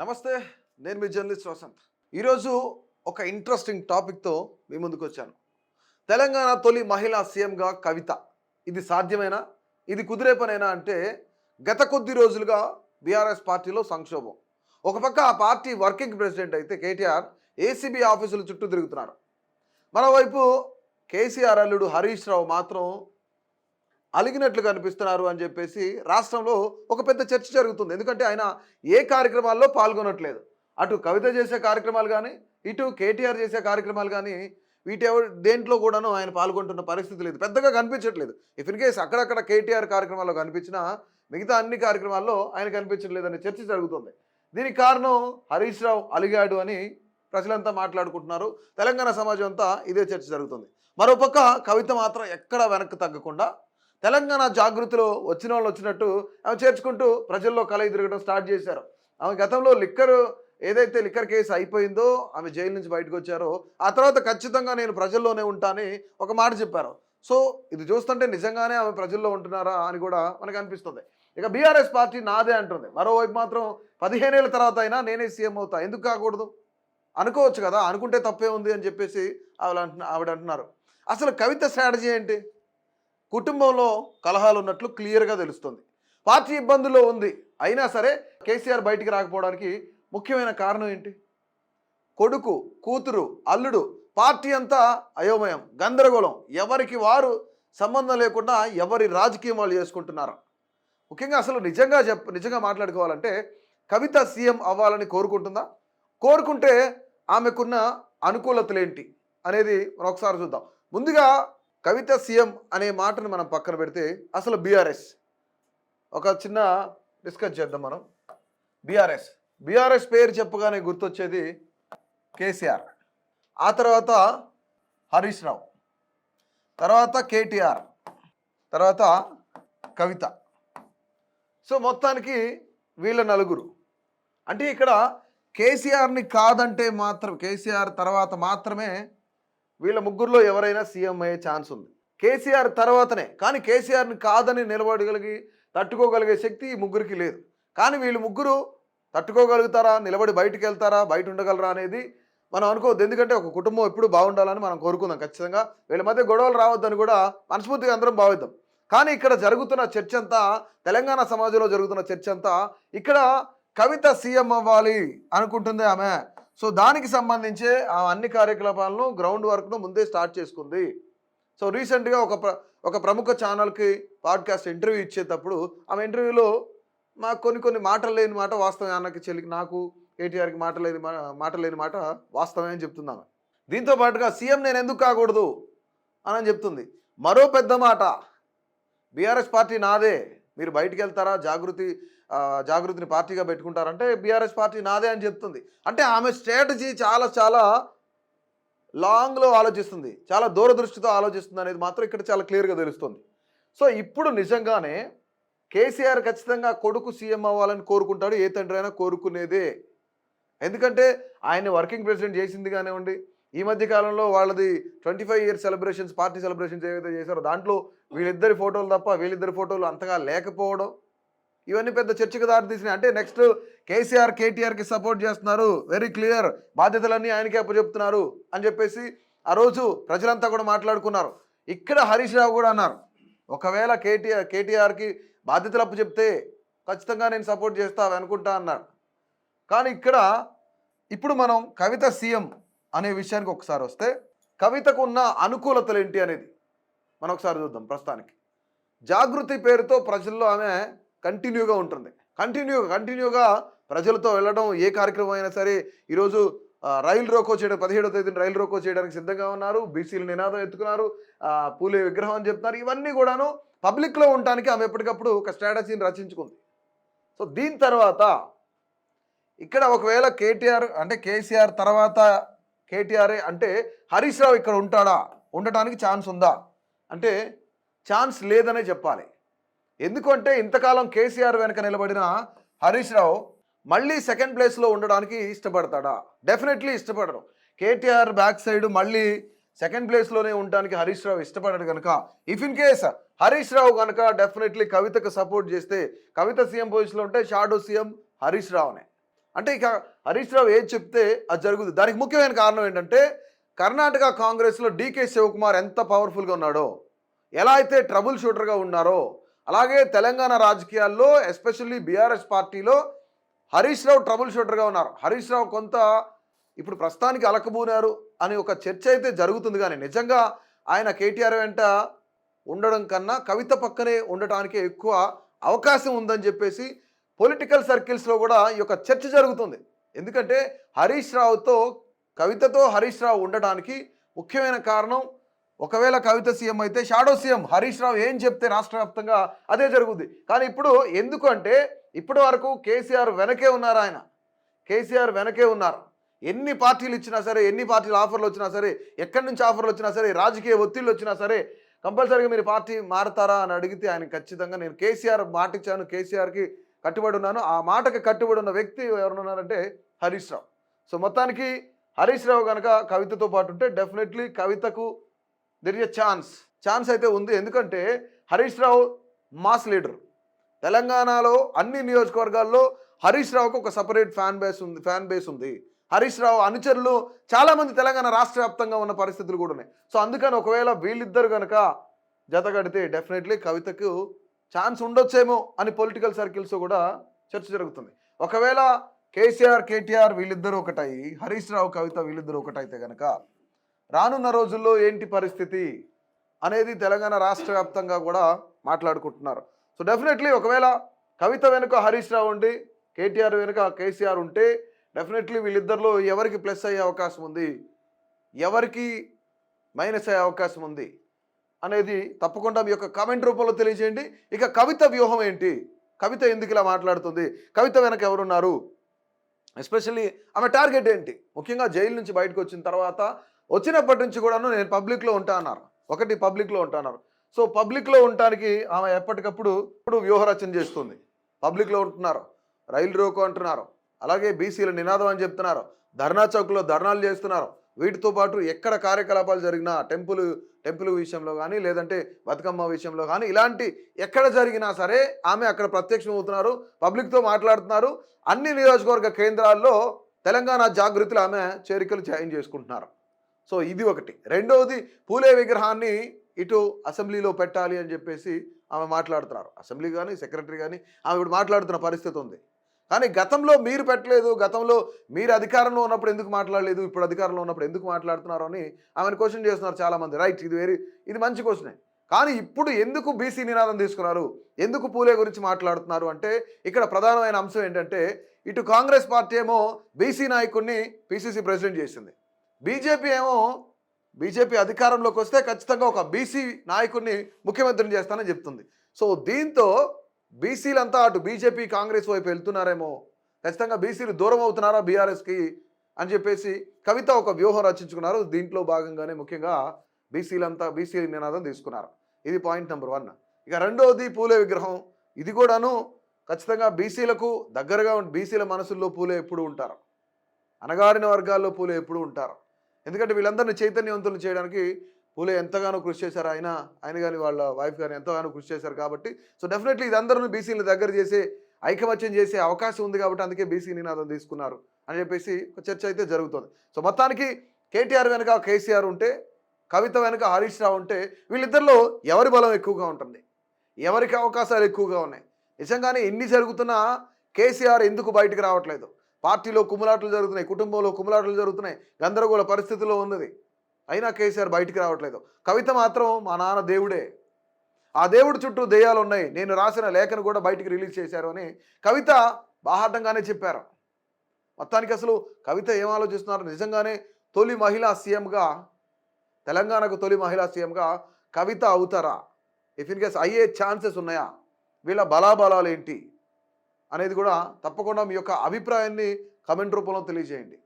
నమస్తే. నేను మీ జర్నలిస్ట్ వసంత్. ఈరోజు ఒక ఇంట్రెస్టింగ్ టాపిక్తో మీ ముందుకు వచ్చాను. తెలంగాణ తొలి మహిళా సీఎంగా కవిత. ఇది సాధ్యమేనా? ఇది కుదిరే పనేనా అంటే గత కొద్ది రోజులుగా బీఆర్ఎస్ పార్టీలో సంక్షోభం. ఒక పక్క ఆ పార్టీ వర్కింగ్ ప్రెసిడెంట్ అయితే కేటీఆర్ ఏసీబీ ఆఫీసుల చుట్టూ తిరుగుతున్నారు. మరోవైపు కేసీఆర్ అల్లుడు హరీష్ రావు మాత్రం అలిగినట్లు కనిపిస్తున్నారు అని చెప్పేసి రాష్ట్రంలో ఒక పెద్ద చర్చ జరుగుతుంది. ఎందుకంటే ఆయన ఏ కార్యక్రమాల్లో పాల్గొనట్లేదు. అటు కవిత చేసే కార్యక్రమాలు కానీ, ఇటు కేటీఆర్ చేసే కార్యక్రమాలు కానీ దేంట్లో కూడాను ఆయన పాల్గొంటున్న పరిస్థితి లేదు, పెద్దగా కనిపించట్లేదు. ఇఫ్ ఇన్ కేస్ అక్కడక్కడ కేటీఆర్ కార్యక్రమాల్లో కనిపించినా మిగతా అన్ని కార్యక్రమాల్లో ఆయన కనిపించట్లేదనే చర్చ జరుగుతుంది. దీనికి కారణం హరీష్ రావు అలిగాడు అని ప్రజలంతా మాట్లాడుకుంటున్నారు. తెలంగాణ సమాజం అంతా ఇదే చర్చ జరుగుతుంది. మరోపక్క కవిత మాత్రం ఎక్కడ వెనక్కి తగ్గకుండా తెలంగాణ జాగృతిలో వచ్చిన వాళ్ళు వచ్చినట్టు ఆమె చేర్చుకుంటూ ప్రజల్లో కలయి తిరగడం స్టార్ట్ చేశారు. ఆమె గతంలో ఏదైతే లిక్కర్ కేసు అయిపోయిందో, ఆమె జైలు నుంచి బయటకు వచ్చారో ఆ తర్వాత ఖచ్చితంగా నేను ప్రజల్లోనే ఉంటానని ఒక మాట చెప్పారు. సో ఇది చూస్తుంటే నిజంగానే ఆమె ప్రజల్లో ఉంటున్నారా అని కూడా మనకు అనిపిస్తుంది. ఇక బీఆర్ఎస్ పార్టీ నాదే అంటుంది. మరోవైపు మాత్రం 15 ఏళ్ళ తర్వాత అయినా నేనే సీఎం అవుతా, ఎందుకు కాకూడదు అనుకోవచ్చు కదా, అనుకుంటే తప్పే ఉంది అని చెప్పేసి ఆవిడ అంటున్నారు. అసలు కవిత స్ట్రాటజీ ఏంటి? కుటుంబంలో కలహాలు ఉన్నట్లు క్లియర్గా తెలుస్తుంది. పార్టీ ఇబ్బందుల్లో ఉంది, అయినా సరే కేసీఆర్ బయటికి రాకపోవడానికి ముఖ్యమైన కారణం ఏంటి? కొడుకు, కూతురు, అల్లుడు, పార్టీ అంతా అయోమయం, గందరగోళం, ఎవరికి వారు సంబంధం లేకుండా ఎవరి రాజకీయం వాళ్ళు చేసుకుంటున్నారు. ముఖ్యంగా అసలు నిజంగా మాట్లాడుకోవాలంటే కవిత సీఎం అవ్వాలని కోరుకుంటుందా? కోరుకుంటే ఆమెకున్న అనుకూలతలు ఏంటి అనేది మనం ఒకసారి చూద్దాం. ముందుగా కవిత సీఎం అనే మాటను మనం పక్కన పెడితే అసలు బీఆర్ఎస్ ఒక చిన్న డిస్కస్ చేద్దాం మనం. బీఆర్ఎస్ పేరు చెప్పగానే గుర్తొచ్చేది కేసీఆర్, ఆ తర్వాత హరీష్ రావు, తర్వాత కేటీఆర్, తర్వాత కవిత. సో మొత్తానికి వీళ్ళ నలుగురు. అంటే ఇక్కడ కేసీఆర్ని కాదంటే మాత్రం కేసీఆర్ తర్వాత మాత్రమే వీళ్ళ ముగ్గురులో ఎవరైనా సీఎం అయ్యే ఛాన్స్ ఉంది. కేసీఆర్ తర్వాతనే. కానీ కేసీఆర్ని కాదని తట్టుకోగలిగే శక్తి ఈ ముగ్గురికి లేదు. కానీ వీళ్ళు ముగ్గురు తట్టుకోగలుగుతారా, నిలబడి బయటికి వెళ్తారా, బయట ఉండగలరా అనేది మనం అనుకోవద్దు. ఎందుకంటే ఒక కుటుంబం ఎప్పుడు బాగుండాలని మనం కోరుకుందాం. ఖచ్చితంగా వీళ్ళ మధ్య గొడవలు రావద్దని కూడా మనస్ఫూర్తిగా అందరం భావిద్దాం. కానీ ఇక్కడ జరుగుతున్న చర్చ అంతా, తెలంగాణ సమాజంలో జరుగుతున్న చర్చ అంతా ఇక్కడ కవిత సీఎం అవ్వాలి అనుకుంటుంది ఆమె. సో దానికి సంబంధించే ఆ అన్ని కార్యకలాపాలను, గ్రౌండ్ వర్క్ను ముందే స్టార్ట్ చేసుకుంది. సో రీసెంట్గా ఒక ప్రముఖ ఛానల్కి పాడ్కాస్ట్ ఇంటర్వ్యూ ఇచ్చేటప్పుడు ఆమె ఇంటర్వ్యూలో మాకు కొన్ని మాటలు లేని మాట వాస్తవమే, అన్నకి చెల్లికి నాకు కేటీఆర్కి మాట లేని మాట వాస్తవమే అని చెప్తున్నాను. దీంతో పాటుగా సీఎం నేను ఎందుకు కాకూడదు అని చెప్తుంది. మరో పెద్ద మాట, బీఆర్ఎస్ పార్టీ నాదే, మీరు బయటికి వెళ్తారా, జాగృతిని పార్టీగా పెట్టుకుంటారంటే బీఆర్ఎస్ పార్టీ నాదే అని చెప్తుంది. అంటే ఆమె స్ట్రాటజీ చాలా లాంగ్లో ఆలోచిస్తుంది, చాలా దూరదృష్టితో ఆలోచిస్తుంది అనేది మాత్రం ఇక్కడ చాలా క్లియర్గా తెలుస్తుంది. సో ఇప్పుడు నిజంగానే కేసీఆర్ ఖచ్చితంగా కొడుకు సీఎం అవ్వాలని కోరుకుంటాడు, ఏ తండ్రి అయినా కోరుకునేదే. ఎందుకంటే ఆయన వర్కింగ్ ప్రెసిడెంట్ చేసింది కానివ్వండి, ఈ మధ్య కాలంలో వాళ్ళది 25 ఇయర్స్ సెలబ్రేషన్స్, పార్టీ సెలబ్రేషన్స్ ఏవైతే చేశారో దాంట్లో వీళ్ళిద్దరి ఫోటోలు తప్ప వీళ్ళిద్దరి ఫోటోలు అంతగా లేకపోవడం, ఇవన్నీ పెద్ద చర్చకు దారితీసినాయి. అంటే నెక్స్ట్ కేసీఆర్ కేటీఆర్కి సపోర్ట్ చేస్తున్నారు, వెరీ క్లియర్, బాధ్యతలన్నీ ఆయనకే అప్పచెప్తున్నారు అని చెప్పేసి ఆ రోజు ప్రజలంతా కూడా మాట్లాడుకున్నారు. ఇక్కడ హరీష్ రావు కూడా అన్నారు, ఒకవేళ కేటీఆర్కి బాధ్యతలు అప్పచెప్తే ఖచ్చితంగా నేను సపోర్ట్ చేస్తా అనుకుంటా అన్నాడు. కానీ ఇప్పుడు మనం కవిత సీఎం అనే విషయానికి ఒకసారి వస్తే, కవితకు ఉన్న అనుకూలతలు ఏంటి అనేది మనం ఒకసారి చూద్దాం. ప్రస్తుతానికి జాగృతి పేరుతో ప్రజల్లో ఆమె కంటిన్యూగా ఉంటుంది. కంటిన్యూగా ప్రజలతో వెళ్ళడం, ఏ కార్యక్రమం అయినా సరే. ఈరోజు రైలు రోకో చేయడం, 17వ తేదీన రైలు రోకో చేయడానికి సిద్ధంగా ఉన్నారు. బీసీలు నినాదం ఎత్తుకున్నారు, పూలే విగ్రహం అని చెప్తున్నారు. ఇవన్నీ కూడాను పబ్లిక్లో ఉండటానికి ఆమె ఎప్పటికప్పుడు ఒక స్ట్రాటజీని రచించుకుంది. సో దీని తర్వాత ఇక్కడ ఒకవేళ కేసీఆర్ తర్వాత కేటీఆర్ఏ అంటే హరీష్ రావు ఇక్కడ ఉండటానికి ఛాన్స్ ఉందా అంటే ఛాన్స్ లేదనే చెప్పాలి. ఎందుకంటే ఇంతకాలం కేసీఆర్ వెనక నిలబడిన హరీష్ రావు మళ్ళీ సెకండ్ ప్లేస్లో ఉండడానికి ఇష్టపడతాడా? డెఫినెట్లీ ఇష్టపడరు. కేటీఆర్ బ్యాక్ సైడ్ మళ్ళీ సెకండ్ ప్లేస్లోనే ఉండడానికి హరీష్ రావు ఇష్టపడడు కనుక, if in case Harish Rao కనుక డెఫినెట్లీ కవితకు సపోర్ట్ చేస్తే, కవిత సీఎం పొజిషన్లో ఉంటే షాడో సీఎం హరీష్ రావునే. అంటే ఇక హరీష్ రావు ఏది చెప్తే అది జరుగుతుంది. దానికి ముఖ్యమైన కారణం ఏంటంటే కర్ణాటక కాంగ్రెస్లో డీకే శివకుమార్ ఎంత పవర్ఫుల్గా ఉన్నాడో, ఎలా అయితే ట్రబుల్ షూటర్గా ఉన్నారో, అలాగే తెలంగాణ రాజకీయాల్లో ఎస్పెషల్లీ బీఆర్ఎస్ పార్టీలో హరీష్ రావు ట్రబుల్ షూటర్గా ఉన్నారు. హరీష్ రావు కొంత ఇప్పుడు ప్రస్తుతానికి అలకబూనారు అని ఒక చర్చ అయితే జరుగుతుంది. కానీ నిజంగా ఆయన కేటీఆర్ వెంట ఉండడం కన్నా కవిత పక్కనే ఉండటానికి ఎక్కువ అవకాశం ఉందని చెప్పేసి పొలిటికల్ సర్కిల్స్లో కూడా ఈ యొక్క చర్చ జరుగుతుంది. ఎందుకంటే కవితతో హరీష్ రావు ఉండడానికి ముఖ్యమైన కారణం, ఒకవేళ కవిత సీఎం అయితే షాడో సీఎం హరీష్ రావు ఏం చెప్తే రాష్ట్ర వ్యాప్తంగా అదే జరుగుద్ది. కానీ ఇప్పుడు ఎందుకు అంటే ఇప్పటి వరకు కేసీఆర్ వెనకే ఉన్నారు. కేసీఆర్ వెనకే ఉన్నారు. ఎన్ని పార్టీలు ఇచ్చినా సరే, ఎన్ని పార్టీలు ఆఫర్లు వచ్చినా సరే, ఎక్కడి నుంచి ఆఫర్లు వచ్చినా సరే, రాజకీయ ఒత్తిళ్ళు వచ్చినా సరే, కంపల్సరీగా మీరు పార్టీ మారుతారా అని అడిగితే ఆయన ఖచ్చితంగా నేను కేసీఆర్ మాట ఇచ్చాను, కేసీఆర్కి కట్టుబడి ఉన్నాను, ఆ మాటకి కట్టుబడి ఉన్న వ్యక్తి ఎవరున్నారంటే హరీష్ రావు. సో మొత్తానికి హరీష్ రావు కనుక కవితతో పాటు ఉంటే డెఫినెట్లీ కవితకు దెర్ ఇస్ ఎ ఛాన్స్ అయితే ఉంది. ఎందుకంటే హరీష్ రావు మాస్ లీడర్. తెలంగాణలో అన్ని నియోజకవర్గాల్లో హరీష్ రావుకు ఒక సపరేట్ ఫ్యాన్ బేస్ ఉంది. హరీష్ రావు అనుచరులు చాలామంది తెలంగాణ రాష్ట్ర వ్యాప్తంగా ఉన్న పరిస్థితులు కూడా ఉన్నాయి. సో అందుకని ఒకవేళ వీళ్ళిద్దరు కనుక జత కడితే డెఫినెట్లీ కవితకు ఛాన్స్ ఉండొచ్చేమో అని పొలిటికల్ సర్కిల్స్ కూడా చర్చ జరుగుతుంది. ఒకవేళ కేసీఆర్ కేటీఆర్ వీళ్ళిద్దరూ ఒకటై, హరీష్ రావు కవిత వీళ్ళిద్దరూ ఒకటైతే కనుక రానున్న రోజుల్లో ఏంటి పరిస్థితి అనేది తెలంగాణ రాష్ట్ర వ్యాప్తంగా కూడా మాట్లాడుకుంటున్నారు. సో డెఫినెట్లీ ఒకవేళ కవిత వెనుక హరీష్ రావు ఉండి కేటీఆర్ వెనుక కేసీఆర్ ఉంటే డెఫినెట్లీ వీళ్ళిద్దరిలో ఎవరికి ప్లస్ అయ్యే అవకాశం ఉంది, ఎవరికి మైనస్ అయ్యే అవకాశం ఉంది అనేది తప్పకుండా మీ యొక్క కామెంట్ రూపంలో తెలియజేయండి. ఇక కవిత వ్యూహం ఏంటి, కవిత ఎందుకు ఇలా మాట్లాడుతుంది, కవిత వెనక ఎవరున్నారు, ఎస్పెషల్లీ ఆమె టార్గెట్ ఏంటి, ముఖ్యంగా జైలు నుంచి బయటకు వచ్చిన తర్వాత వచ్చినప్పటి నుంచి కూడాను నేను పబ్లిక్లో ఉంటా అన్నారు. పబ్లిక్లో ఉంటా అన్నారు. సో పబ్లిక్లో ఉండటానికి ఆమె ఎప్పటికప్పుడు వ్యూహరచన చేస్తుంది. పబ్లిక్లో ఉంటున్నారు, రైలు రోకో అంటున్నారు, అలాగే బీసీల నినాదం అని చెప్తున్నారు, ధర్నా చౌక్లో ధర్నాలు చేస్తున్నారు. వీటితో పాటు ఎక్కడ కార్యకలాపాలు జరిగినా టెంపుల్ విషయంలో కానీ, లేదంటే బతుకమ్మ విషయంలో కానీ, ఇలాంటి ఎక్కడ జరిగినా సరే ఆమె అక్కడ ప్రత్యక్షం అవుతున్నారు, పబ్లిక్తో మాట్లాడుతున్నారు. అన్ని నియోజకవర్గ కేంద్రాల్లో తెలంగాణ జాగృతులు ఆమె చేరికలు జాయిన్ చేసుకుంటున్నారు. సో ఇది ఒకటి. రెండవది పూలే విగ్రహాన్ని ఇటు అసెంబ్లీలో పెట్టాలి అని చెప్పేసి ఆమె మాట్లాడుతున్నారు. అసెంబ్లీ కానీ సెక్రటరీ కానీ ఆమె ఇప్పుడు మాట్లాడుతున్న పరిస్థితి ఉంది. కానీ గతంలో మీరు పెట్టలేదు, గతంలో మీరు అధికారంలో ఉన్నప్పుడు ఎందుకు మాట్లాడలేదు, ఇప్పుడు అధికారంలో ఉన్నప్పుడు ఎందుకు మాట్లాడుతున్నారు అని ఆమెను క్వశ్చన్ చేస్తున్నారు చాలామంది. రైట్, ఇది మంచి క్వశ్చనే. కానీ ఇప్పుడు ఎందుకు బీసీ నినాదం తీసుకున్నారు, ఎందుకు పూలే గురించి మాట్లాడుతున్నారు అంటే ఇక్కడ ప్రధానమైన అంశం ఏంటంటే ఇటు కాంగ్రెస్ పార్టీ ఏమో బీసీ నాయకుడిని పీసీసీ ప్రెసిడెంట్ చేసింది, బీజేపీ అధికారంలోకి వస్తే ఖచ్చితంగా ఒక బీసీ నాయకుడిని ముఖ్యమంత్రిని చేస్తానని చెప్తుంది. సో దీంతో బీసీలంతా అటు బీజేపీ కాంగ్రెస్ వైపు వెళ్తున్నారేమో, ఖచ్చితంగా బీసీలు దూరం అవుతున్నారా బీఆర్ఎస్కి అని చెప్పేసి కవిత ఒక వ్యూహం రచించుకున్నారు. దీంట్లో భాగంగానే ముఖ్యంగా బీసీ నినాదం తీసుకున్నారు. ఇది పాయింట్ నెంబర్ 1. ఇక రెండవది పూలే విగ్రహం. ఇది కూడాను ఖచ్చితంగా బీసీలకు దగ్గరగా బీసీల మనసుల్లో పూలే ఎప్పుడు ఉంటారు, అణగారిన వర్గాల్లో పూలే ఎప్పుడు ఉంటారు. ఎందుకంటే వీళ్ళందరినీ చైతన్యవంతులు చేయడానికి పూలే ఎంతగానో కృషి చేశారు. ఆయన కానీ వాళ్ళ వైఫ్ కానీ ఎంతగానో కృషి చేశారు కాబట్టి సో డెఫినెట్లీ ఇది అందరూ బీసీలను దగ్గర చేసే, ఐకమత్యం చేసే అవకాశం ఉంది కాబట్టి అందుకే బీసీ నినాదం తీసుకున్నారు అని చెప్పేసి ఒక చర్చ అయితే జరుగుతుంది. సో మొత్తానికి కేటీఆర్ వెనుక కేసీఆర్ ఉంటే, కవిత వెనుక హరీష్ రావు ఉంటే వీళ్ళిద్దరిలో ఎవరి బలం ఎక్కువగా ఉంటుంది, ఎవరికి అవకాశాలు ఎక్కువగా ఉన్నాయి. నిజంగానే ఎన్ని జరుగుతున్నా కేసీఆర్ ఎందుకు బయటకు రావట్లేదు, పార్టీలో కుమ్ములాటలు జరుగుతున్నాయి, కుటుంబంలో కుమ్ములాటలు జరుగుతున్నాయి, గందరగోళ పరిస్థితిలో ఉన్నది, అయినా కేసీఆర్ బయటికి రావట్లేదు. కవిత మాత్రం మా నాన్న దేవుడే, ఆ దేవుడి చుట్టూ దెయ్యాలు ఉన్నాయి, నేను రాసిన లేఖను కూడా బయటికి రిలీజ్ చేశారు అని కవిత బాహాటంగానే చెప్పారు. మొత్తానికి అసలు కవిత ఏం ఆలోచిస్తున్నారు, నిజంగానే తొలి మహిళా సీఎంగా, తెలంగాణకు తొలి మహిళా సీఎంగా కవిత అవుతారా, ఇఫ్ ఇన్ కేస్ అయ్యే ఛాన్సెస్ ఉన్నాయా, వీళ్ళ బలాబలాలు ఏంటి అనేది కూడా తప్పకుండా మీ యొక్క అభిప్రాయాన్ని కమెంట్ రూపంలో తెలియజేయండి.